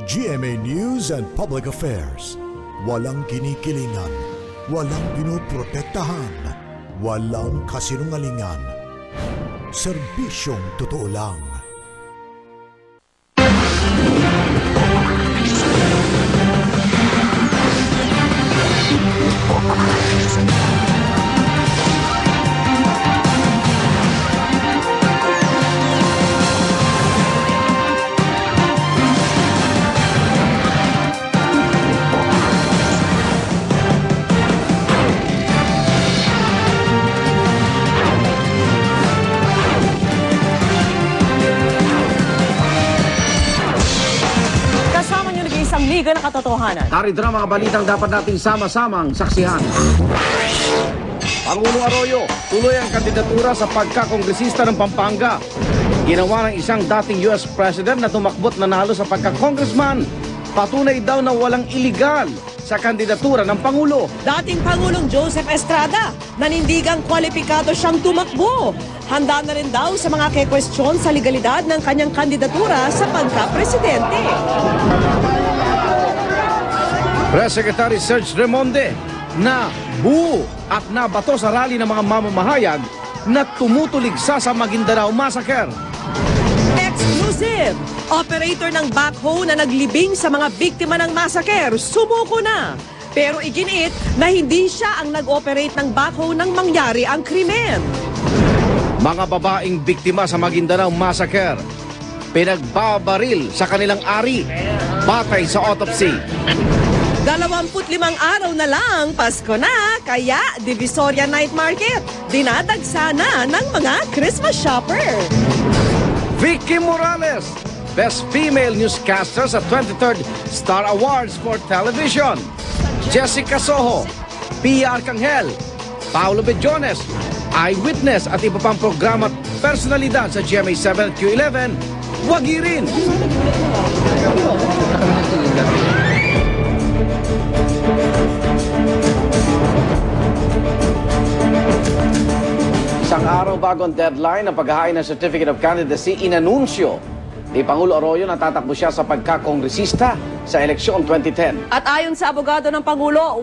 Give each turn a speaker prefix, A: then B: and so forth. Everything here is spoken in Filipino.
A: GMA News and Public Affairs. Walang kinikilingan, walang pinoprotektahan, walang kasinungalingan. Serbisyong totoo lang.
B: Liga ng Katotohanan.
C: Narito na mga balitang dapat nating sama-samang saksihan. Pangulong Arroyo, tuloy ang kandidatura sa pagkakongresista ng Pampanga. Ginawa ng isang dating US President na tumakbot nanalo sa pagkakongressman. Patunay daw na walang iligal sa kandidatura ng Pangulo.
B: Dating Pangulong Joseph Estrada, nanindigang kwalipikado siyang tumakbo. Handa na rin daw sa mga ke-question sa legalidad ng kanyang kandidatura sa pagka-presidente.
C: Press Secretary Serge Remonde na buo at nabato sa rally ng mga mamamahayag na tumutuligsa sa Maguindanao Massacre.
B: Exclusive! Operator ng backhoe na naglibing sa mga biktima ng massacre, sumuko na. Pero iginiit na hindi siya ang nag-operate ng backhoe nang mangyari ang krimen.
C: Mga babaeng biktima sa Maguindanao Massacre, pinagbabaril sa kanilang ari, batay sa autopsy.
B: 25 araw na lang, Pasko na, kaya Divisoria Night Market, dinadagsa na ng mga Christmas shopper.
C: Vicky Morales, Best Female Newscaster sa 23rd Star Awards for Television. Jessica Soho, Pia Arcangel, Paulo Bedjones, Eyewitness at iba pang programa at personalidad sa GMA7 at Q11, wagi rin. Isang araw bago ang deadline ng paghahain ng Certificate of Candidacy, inanunsyo ni Pangulo Arroyo na tatakbo siya sa pagkakongresista sa eleksyon 2010.
B: At ayon sa abogado ng Pangulo,